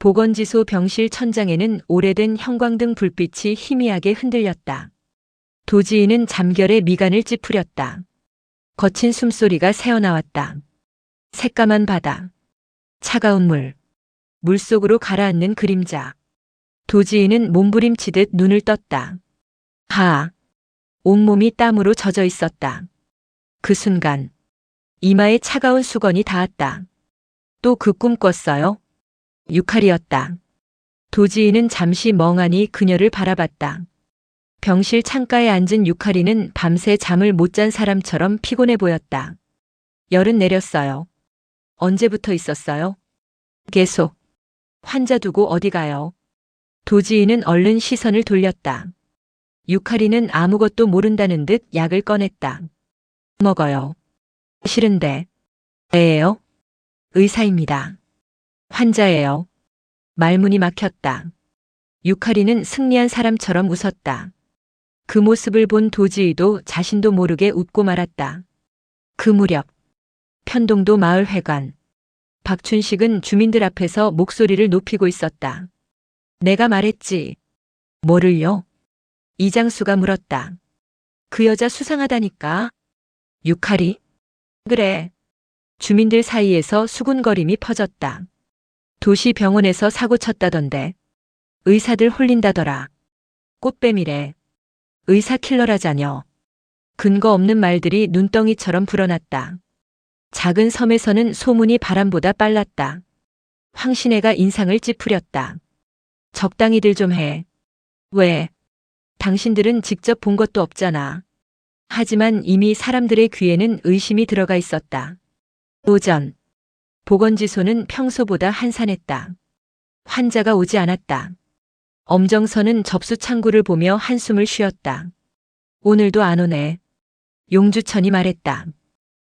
보건지소 병실 천장에는 오래된 형광등 불빛이 희미하게 흔들렸다. 도지인은 잠결에 미간을 찌푸렸다. 거친 숨소리가 새어나왔다. 새까만 바다. 차가운 물. 물속으로 가라앉는 그림자. 도지인은 몸부림치듯 눈을 떴다. 온몸이 땀으로 젖어 있었다. 그 순간 이마에 차가운 수건이 닿았다. 또 그 꿈 꿨어요? 유칼이었다. 도지인은 잠시 멍하니 그녀를 바라봤다. 병실 창가에 앉은 유칼이는 밤새 잠을 못 잔 사람처럼 피곤해 보였다. 열은 내렸어요. 언제부터 있었어요? 계속. 환자 두고 어디 가요? 도지인은 얼른 시선을 돌렸다. 유칼이는 아무것도 모른다는 듯 약을 꺼냈다. 먹어요. 싫은데. 왜예요? 의사입니다. 환자예요. 말문이 막혔다. 유칼이는 승리한 사람처럼 웃었다. 그 모습을 본 도지이도 자신도 모르게 웃고 말았다. 그 무렵 편동도 마을회관. 박춘식은 주민들 앞에서 목소리를 높이고 있었다. 내가 말했지. 뭐를요? 이장수가 물었다. 그 여자 수상하다니까. 유칼이? 그래. 주민들 사이에서 수군거림이 퍼졌다. 도시병원에서 사고 쳤다던데. 의사들 홀린다더라. 꽃뱀이래. 의사 킬러라자녀. 근거 없는 말들이 눈덩이처럼 불어났다. 작은 섬에서는 소문이 바람보다 빨랐다. 황신혜가 인상을 찌푸렸다. 적당히들 좀 해. 왜? 당신들은 직접 본 것도 없잖아. 하지만 이미 사람들의 귀에는 의심이 들어가 있었다. 오전. 보건지소는 평소보다 한산했다. 환자가 오지 않았다. 엄정선은 접수 창구를 보며 한숨을 쉬었다. 오늘도 안 오네. 용주천이 말했다.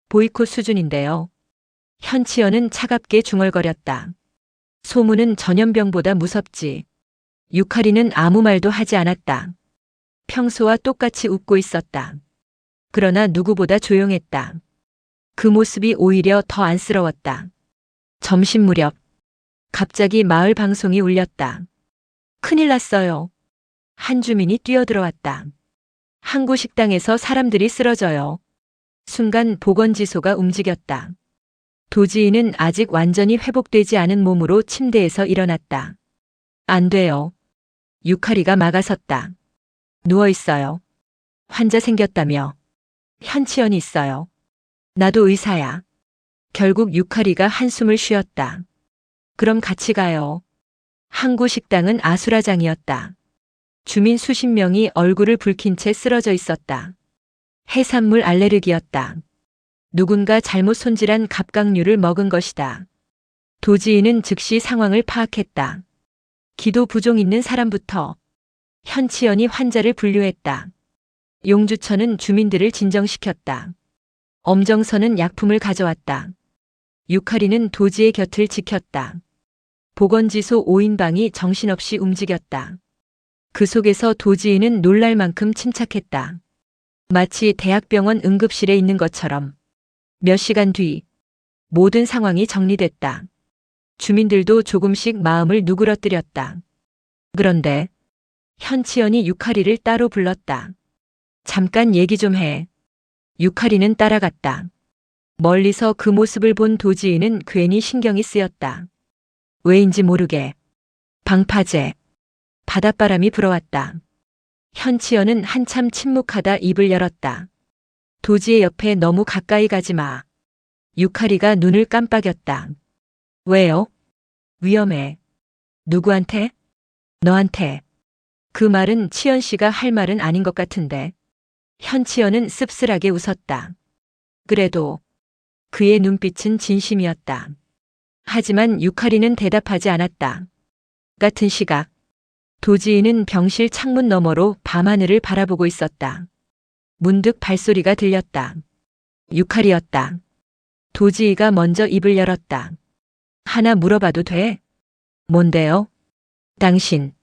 보이콧 수준인데요. 현치연은 차갑게 중얼거렸다. 소문은 전염병보다 무섭지. 유칼이는 아무 말도 하지 않았다. 평소와 똑같이 웃고 있었다. 그러나 누구보다 조용했다. 그 모습이 오히려 더 안쓰러웠다. 점심 무렵 갑자기 마을 방송이 울렸다. 큰일 났어요. 한 주민이 뛰어들어왔다. 항구 식당에서 사람들이 쓰러져요. 순간 보건지소가 움직였다. 도지인은 아직 완전히 회복되지 않은 몸으로 침대에서 일어났다. 안 돼요. 유칼이가 막아섰다. 누워있어요. 환자 생겼다며. 현치연이 있어요. 나도 의사야. 결국 유칼이가 한숨을 쉬었다. 그럼 같이 가요. 항구 식당은 아수라장이었다. 주민 수십 명이 얼굴을 붉힌 채 쓰러져 있었다. 해산물 알레르기였다. 누군가 잘못 손질한 갑각류를 먹은 것이다. 도지인은 즉시 상황을 파악했다. 기도 부종 있는 사람부터. 현치연이 환자를 분류했다. 용주천은 주민들을 진정시켰다. 엄정선은 약품을 가져왔다. 유칼이는 도지의 곁을 지켰다. 보건지소 5인방이 정신없이 움직였다. 그 속에서 도지인은 놀랄 만큼 침착했다. 마치 대학병원 응급실에 있는 것처럼. 몇 시간 뒤 모든 상황이 정리됐다. 주민들도 조금씩 마음을 누그러뜨렸다. 그런데 현치연이 유칼이를 따로 불렀다. 잠깐 얘기 좀 해. 유칼이는 따라갔다. 멀리서 그 모습을 본 도지인은 괜히 신경이 쓰였다. 왜인지 모르게 방파제, 바닷바람이 불어왔다. 현치연은 한참 침묵하다 입을 열었다. 도지의 옆에 너무 가까이 가지 마. 유칼이가 눈을 깜빡였다. 왜요? 위험해. 누구한테? 너한테. 그 말은 치연 씨가 할 말은 아닌 것 같은데. 현치연은 씁쓸하게 웃었다. 그래도 그의 눈빛은 진심이었다. 하지만 유칼이는 대답하지 않았다. 같은 시각 도지인은 병실 창문 너머로 밤하늘을 바라보고 있었다. 문득 발소리가 들렸다. 유칼이었다. 도지이가 먼저 입을 열었다. 하나 물어봐도 돼? 뭔데요? 당신.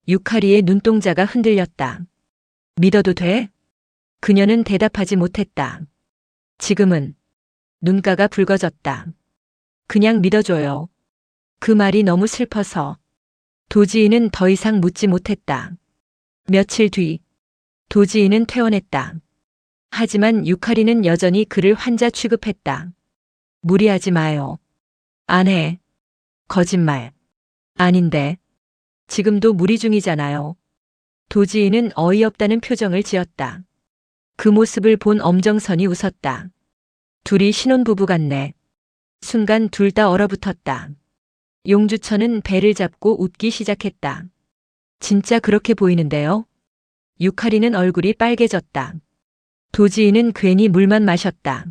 유칼이의 눈동자가 흔들렸다. 믿어도 돼? 그녀는 대답하지 못했다. 지금은 눈가가 붉어졌다. 그냥 믿어줘요. 그 말이 너무 슬퍼서 도지인은 더 이상 묻지 못했다. 며칠 뒤 도지인은 퇴원했다. 하지만 유카리는 여전히 그를 환자 취급했다. 무리하지 마요. 안 해. 거짓말. 아닌데. 지금도 무리 중이잖아요. 도지인은 어이없다는 표정을 지었다. 그 모습을 본 엄정선이 웃었다. 둘이 신혼부부 같네. 순간 둘 다 얼어붙었다. 용주천은 배를 잡고 웃기 시작했다. 진짜 그렇게 보이는데요? 유카리는 얼굴이 빨개졌다. 도지인은 괜히 물만 마셨다.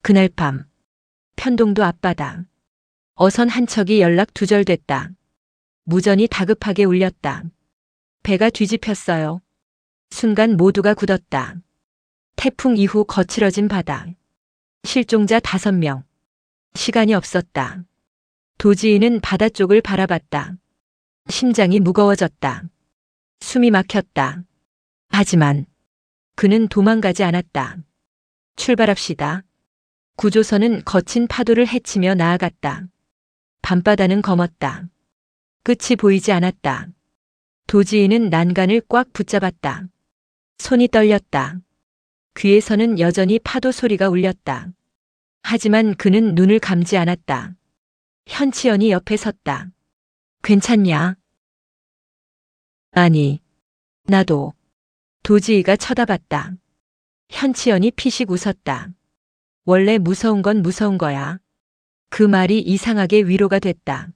그날 밤 편동도 앞바다. 어선 한 척이 연락 두절됐다. 무전이 다급하게 울렸다. 배가 뒤집혔어요. 순간 모두가 굳었다. 태풍 이후 거칠어진 바다. 실종자 5명. 시간이 없었다. 도지인은 바다 쪽을 바라봤다. 심장이 무거워졌다. 숨이 막혔다. 하지만 그는 도망가지 않았다. 출발합시다. 구조선은 거친 파도를 헤치며 나아갔다. 밤바다는 검었다. 끝이 보이지 않았다. 도지인은 난간을 꽉 붙잡았다. 손이 떨렸다. 귀에서는 여전히 파도 소리가 울렸다. 하지만 그는 눈을 감지 않았다. 현치연이 옆에 섰다. 괜찮냐? 아니, 나도. 도지이가 쳐다봤다. 현치연이 피식 웃었다. 원래 무서운 건 무서운 거야. 그 말이 이상하게 위로가 됐다.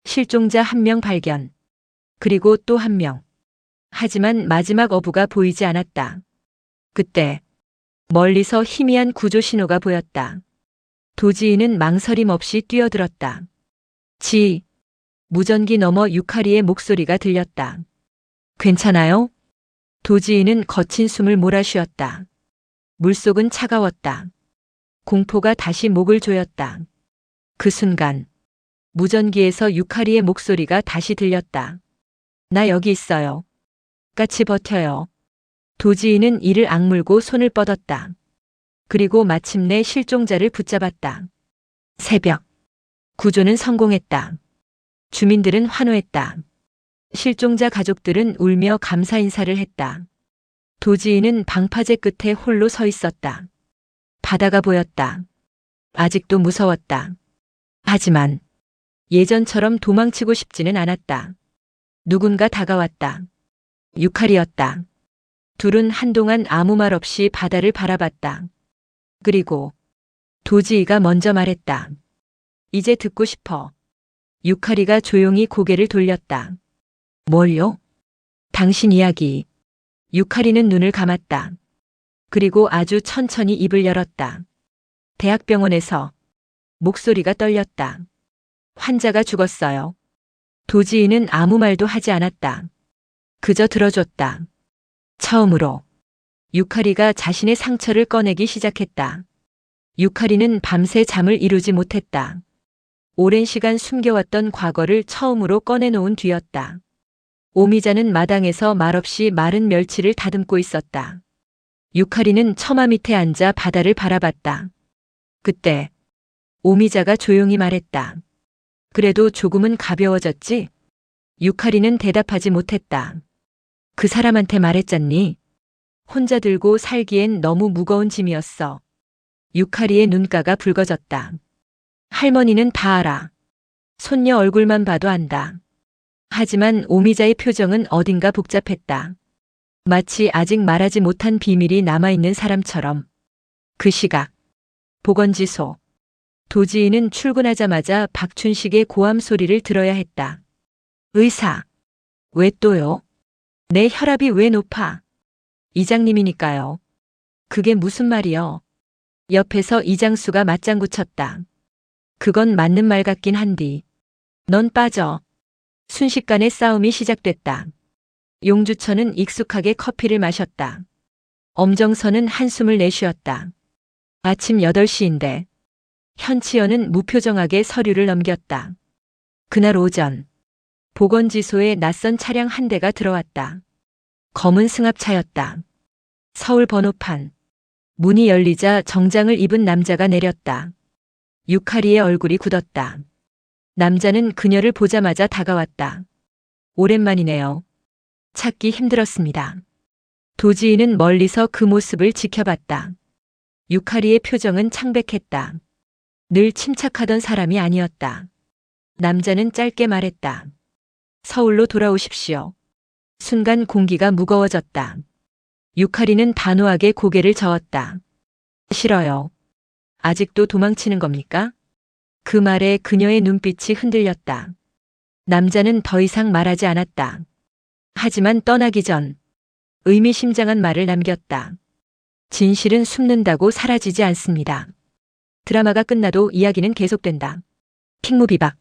실종자 1명 발견. 그리고 또 1명. 하지만 마지막 어부가 보이지 않았다. 그때 멀리서 희미한 구조 신호가 보였다. 도지인은 망설임 없이 뛰어들었다. 무전기 너머 유카리의 목소리가 들렸다. 괜찮아요? 도지인은 거친 숨을 몰아쉬었다. 물속은 차가웠다. 공포가 다시 목을 조였다. 그 순간 무전기에서 유카리의 목소리가 다시 들렸다. 나 여기 있어요. 같이 버텨요. 도지인은 이를 악물고 손을 뻗었다. 그리고 마침내 실종자를 붙잡았다. 새벽. 구조는 성공했다. 주민들은 환호했다. 실종자 가족들은 울며 감사 인사를 했다. 도지인은 방파제 끝에 홀로 서 있었다. 바다가 보였다. 아직도 무서웠다. 하지만 예전처럼 도망치고 싶지는 않았다. 누군가 다가왔다. 유칼이었다. 둘은 한동안 아무 말 없이 바다를 바라봤다. 그리고 도지이가 먼저 말했다. 이제 듣고 싶어. 유카리가 조용히 고개를 돌렸다. 뭘요? 당신 이야기. 유카리는 눈을 감았다. 그리고 아주 천천히 입을 열었다. 대학병원에서. 목소리가 떨렸다. 환자가 죽었어요. 도지이는 아무 말도 하지 않았다. 그저 들어줬다. 처음으로 유카리가 자신의 상처를 꺼내기 시작했다. 유카리는 밤새 잠을 이루지 못했다. 오랜 시간 숨겨왔던 과거를 처음으로 꺼내놓은 뒤였다. 오미자는 마당에서 말없이 마른 멸치를 다듬고 있었다. 유카리는 처마 밑에 앉아 바다를 바라봤다. 그때 오미자가 조용히 말했다. 그래도 조금은 가벼워졌지? 유카리는 대답하지 못했다. 그 사람한테 말했잖니? 혼자 들고 살기엔 너무 무거운 짐이었어. 유카리의 눈가가 붉어졌다. 할머니는 다 알아. 손녀 얼굴만 봐도 안다. 하지만 오미자의 표정은 어딘가 복잡했다. 마치 아직 말하지 못한 비밀이 남아있는 사람처럼. 그 시각. 보건지소. 도지인은 출근하자마자 박춘식의 고함 소리를 들어야 했다. 의사. 왜 또요? 내 혈압이 왜 높아? 이장님이니까요. 그게 무슨 말이여? 옆에서 이장수가 맞장구 쳤다. 그건 맞는 말 같긴 한디. 넌 빠져. 순식간에 싸움이 시작됐다. 용주천은 익숙하게 커피를 마셨다. 엄정선은 한숨을 내쉬었다. 아침 8시인데. 현치연은 무표정하게 서류를 넘겼다. 그날 오전. 보건지소에 낯선 차량 한 대가 들어왔다. 검은 승합차였다. 서울 번호판. 문이 열리자 정장을 입은 남자가 내렸다. 유카리의 얼굴이 굳었다. 남자는 그녀를 보자마자 다가왔다. 오랜만이네요. 찾기 힘들었습니다. 도지인은 멀리서 그 모습을 지켜봤다. 유카리의 표정은 창백했다. 늘 침착하던 사람이 아니었다. 남자는 짧게 말했다. 서울로 돌아오십시오. 순간 공기가 무거워졌다. 유카리는 단호하게 고개를 저었다. 싫어요. 아직도 도망치는 겁니까? 그 말에 그녀의 눈빛이 흔들렸다. 남자는 더 이상 말하지 않았다. 하지만 떠나기 전 의미심장한 말을 남겼다. 진실은 숨는다고 사라지지 않습니다. 드라마가 끝나도 이야기는 계속된다. 킹무비박